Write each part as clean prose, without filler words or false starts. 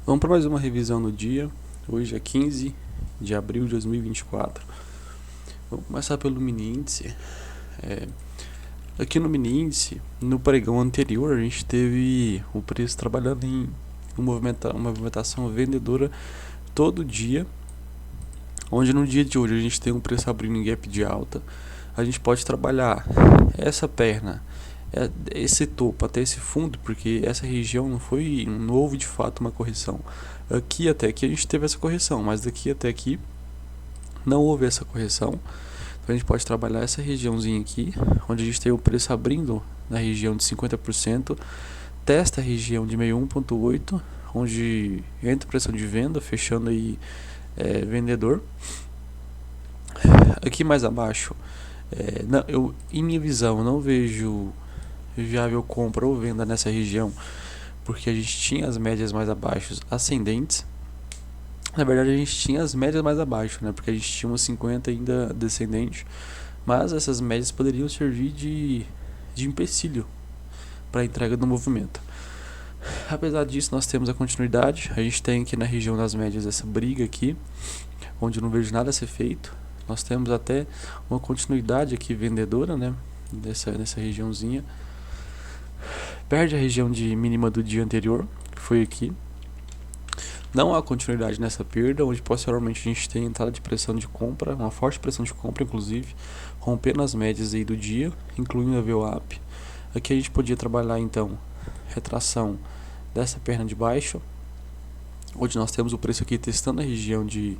Vamos para mais uma revisão do dia. Hoje é 15 de abril de 2024. Vamos começar pelo mini índice. Aqui no mini índice, no pregão anterior, a gente teve o preço trabalhando em uma movimentação vendedora todo dia, onde no dia de hoje a gente tem um preço abrindo em gap de alta. A gente pode trabalhar essa perna, esse topo até esse fundo, porque essa região não houve de fato uma correção. Aqui até aqui a gente teve essa correção, mas daqui até aqui não houve essa correção. Então a gente pode trabalhar essa regiãozinha aqui, onde a gente tem o preço abrindo na região de 50%, testa a região de 61.8, onde entra pressão de venda, fechando aí vendedor. Aqui mais abaixo, em minha visão, eu não vejo viável compra ou venda nessa região, porque a gente tinha as médias mais abaixo ascendentes. Na verdade a gente tinha as médias mais abaixo, né? Porque a gente tinha uma 50 ainda descendente, mas essas médias poderiam servir de empecilho para a entrega do movimento. Apesar disso, nós temos a continuidade. A gente tem aqui na região das médias essa briga aqui, onde eu não vejo nada a ser feito. Nós temos até uma continuidade aqui vendedora, né? Nessa regiãozinha. Perde a região de mínima do dia anterior, que foi aqui. Não há continuidade nessa perda, onde posteriormente a gente tem entrada de pressão de compra, uma forte pressão de compra inclusive, rompendo as médias aí do dia, incluindo a VWAP. Aqui a gente podia trabalhar então retração dessa perna de baixo, onde nós temos o preço aqui testando a região de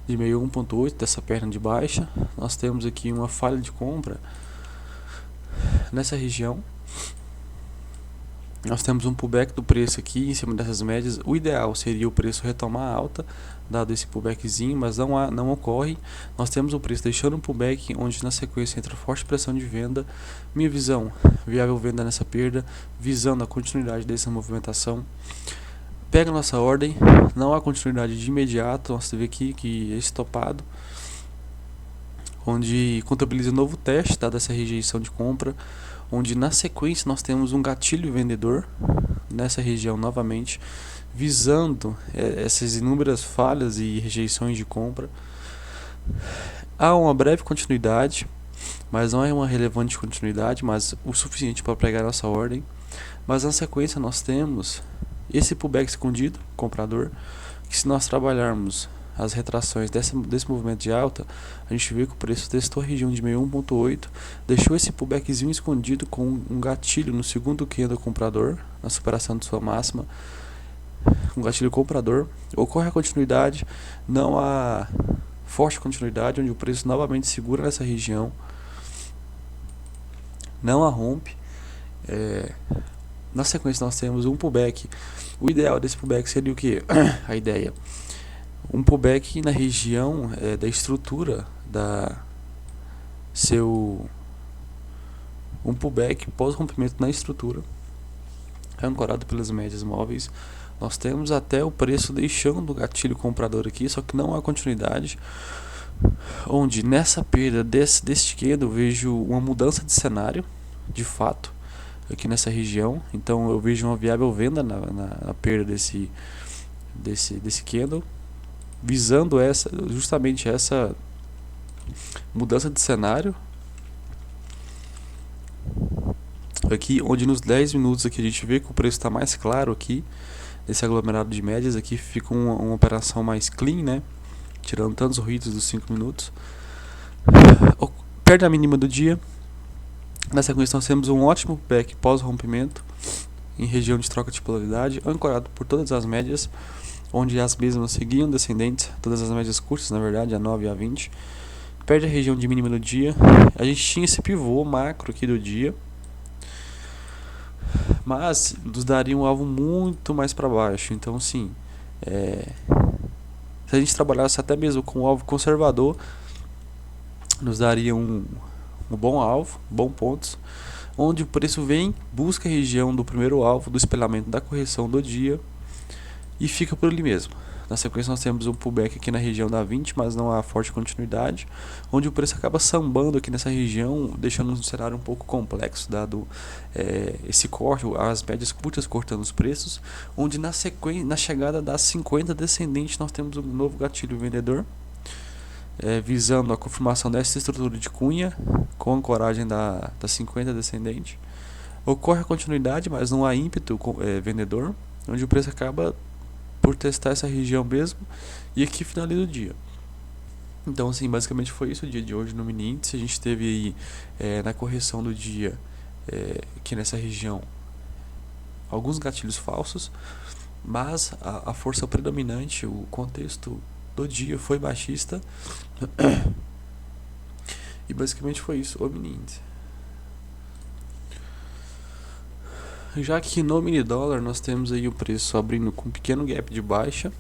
61.8 dessa perna de baixa. Nós temos aqui uma falha de compra nessa região. Nós temos um pullback do preço aqui em cima dessas médias. O ideal seria o preço retomar alta, dado esse pullbackzinho, mas não ocorre. Nós temos o preço deixando um pullback, onde na sequência entra forte pressão de venda. Minha visão, viável venda nessa perda, visando a continuidade dessa movimentação. Pega a nossa ordem, não há continuidade de imediato. Nós temos aqui que é estopado, onde contabiliza novo teste, dada essa rejeição de compra, onde na sequência nós temos um gatilho vendedor nessa região novamente, visando essas inúmeras falhas e rejeições de compra. Há uma breve continuidade, mas não é uma relevante continuidade, mas o suficiente para pregar nossa ordem. Mas na sequência nós temos esse pullback escondido, comprador, que se nós trabalharmos as retrações desse movimento de alta, a gente vê que o preço testou a região de 61.8, deixou esse pullbackzinho escondido com um gatilho no segundo candle comprador, na superação de sua máxima, um gatilho comprador. Ocorre a continuidade, não há forte continuidade, onde o preço novamente segura nessa região, não a rompe. Na sequência nós temos um pullback. O ideal desse pullback seria o que? A ideia, um pullback na região da estrutura um pullback pós rompimento na estrutura, ancorado pelas médias móveis. Nós temos até o preço deixando o gatilho comprador aqui, só que não há continuidade, onde nessa perda deste candle eu vejo uma mudança de cenário de fato aqui nessa região. Então eu vejo uma viável venda na perda desse candle, visando justamente essa mudança de cenário aqui, onde nos 10 minutos aqui a gente vê que o preço está mais claro aqui, esse aglomerado de médias aqui fica uma operação mais clean, né, tirando tantos ruídos dos 5 minutos. Perde a mínima do dia. Na sequência nós temos um ótimo pullback pós rompimento em região de troca de polaridade, ancorado por todas as médias, onde as mesmas seguiam descendentes, todas as médias curtas, na verdade, a 9 e a 20. Perde a região de mínima do dia. A gente tinha esse pivô macro aqui do dia, mas nos daria um alvo muito mais para baixo. Então, sim, se a gente trabalhasse até mesmo com um alvo conservador, nos daria um bom alvo, bom pontos, onde o preço vem, busca a região do primeiro alvo do espelhamento da correção do dia e fica por ali mesmo. Na sequência nós temos um pullback aqui na região da 20, mas não há forte continuidade, onde o preço acaba sambando aqui nessa região, deixando um cenário um pouco complexo, dado esse corte, as médias curtas cortando os preços, onde na sequência, na chegada das 50 descendente, nós temos um novo gatilho vendedor, visando a confirmação dessa estrutura de cunha, com ancoragem da 50 descendente. Ocorre a continuidade, mas não há ímpeto vendedor, onde o preço acaba por testar essa região mesmo, e aqui finaliza o dia. Então, assim, basicamente foi isso o dia de hoje no mini índice. A gente teve aí na correção do dia, aqui nessa região, alguns gatilhos falsos, mas a força predominante, o contexto do dia foi baixista. E basicamente foi isso o mini índice. Já que no mini dólar nós temos aí o preço abrindo com um pequeno gap de baixa,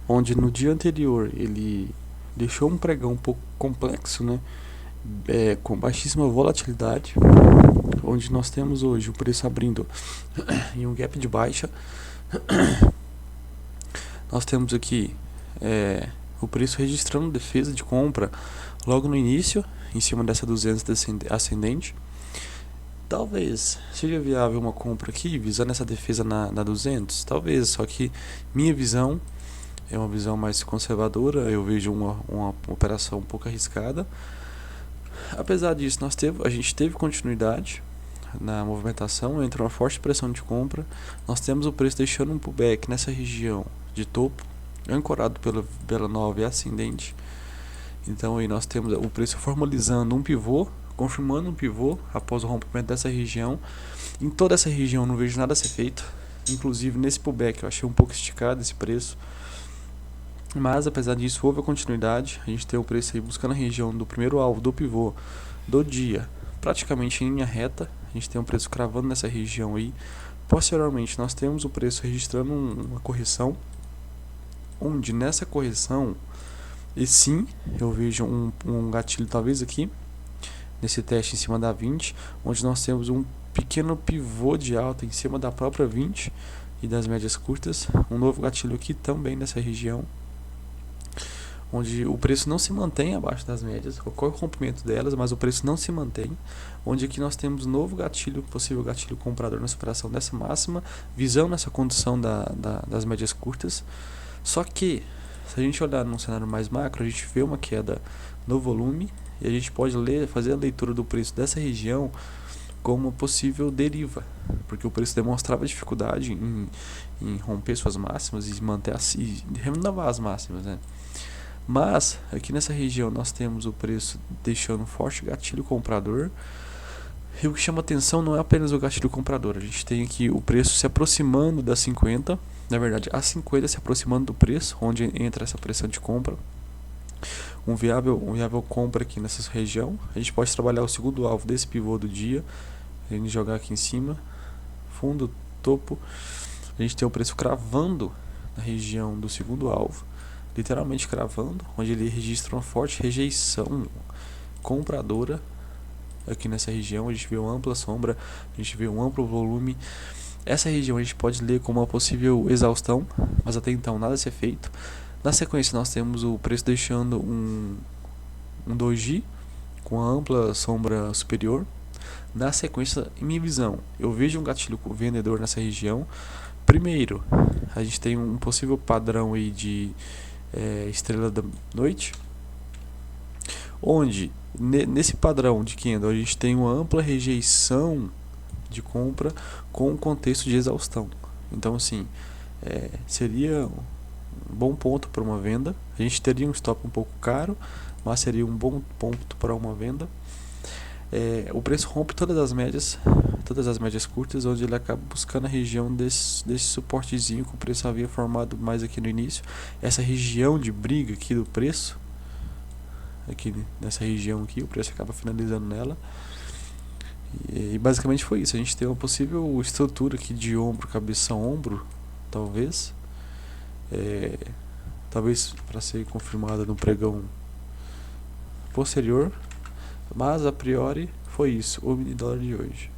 onde no dia anterior ele deixou um pregão um pouco complexo, né, com baixíssima volatilidade, onde nós temos hoje o preço abrindo em um gap de baixa. Nós temos aqui o preço registrando defesa de compra logo no início, em cima dessa 200 ascendente. Talvez seja viável uma compra aqui, visando essa defesa na 200, talvez, só que minha visão é uma visão mais conservadora, eu vejo uma operação um pouco arriscada. Apesar disso, a gente teve continuidade na movimentação, entra uma forte pressão de compra, nós temos o preço deixando um pullback nessa região de topo, ancorado pela 9 ascendente. Então aí nós temos o preço formalizando um pivô, confirmando um pivô após o rompimento dessa região. Em toda essa região não vejo nada a ser feito, inclusive nesse pullback eu achei um pouco esticado esse preço, mas apesar disso houve a continuidade. A gente tem o preço aí buscando a região do primeiro alvo do pivô do dia, praticamente em linha reta. A gente tem o preço cravando nessa região aí. Posteriormente nós temos o preço registrando uma correção, onde nessa correção, e sim, eu vejo um gatilho talvez aqui nesse teste em cima da 20, onde nós temos um pequeno pivô de alta em cima da própria 20 e das médias curtas, um novo gatilho aqui também nessa região, onde o preço não se mantém abaixo das médias, ocorre o rompimento delas, mas o preço não se mantém, onde aqui nós temos novo gatilho, possível gatilho comprador na superação dessa máxima, visão nessa condição das médias curtas. Só que, se a gente olhar num cenário mais macro, a gente vê uma queda no volume, e a gente pode fazer a leitura do preço dessa região como uma possível deriva, porque o preço demonstrava dificuldade em romper suas máximas e manter e renovar as máximas, né? Mas aqui nessa região nós temos o preço deixando um forte gatilho comprador, e o que chama atenção não é apenas o gatilho comprador, a gente tem aqui o preço se aproximando das 50, na verdade a 50 se aproximando do preço, onde entra essa pressão de compra. Um viável compra aqui nessa região. A gente pode trabalhar o segundo alvo desse pivô do dia, a gente jogar aqui em cima, fundo, topo. A gente tem o preço cravando na região do segundo alvo, literalmente cravando, onde ele registra uma forte rejeição compradora. Aqui nessa região a gente vê uma ampla sombra, a gente vê um amplo volume. Essa região a gente pode ler como uma possível exaustão, mas até então nada a ser feito. Na sequência nós temos o preço deixando um doji com a ampla sombra superior. Na sequência, em minha visão, eu vejo um gatilho vendedor nessa região. Primeiro, a gente tem um possível padrão aí de estrela da noite, onde nesse padrão de candle a gente tem uma ampla rejeição de compra com um contexto de exaustão. Então assim, seria um bom ponto para uma venda. A gente teria um stop um pouco caro, mas seria um bom ponto para uma venda. O preço rompe todas as médias curtas, onde ele acaba buscando a região desse suportezinho que o preço havia formado mais aqui no início. Essa região de briga aqui do preço, aqui nessa região aqui, o preço acaba finalizando nela. E basicamente foi isso. A gente tem uma possível estrutura aqui de ombro, cabeça, ombro, talvez para ser confirmada no pregão posterior, mas a priori foi isso o mini dólar de hoje.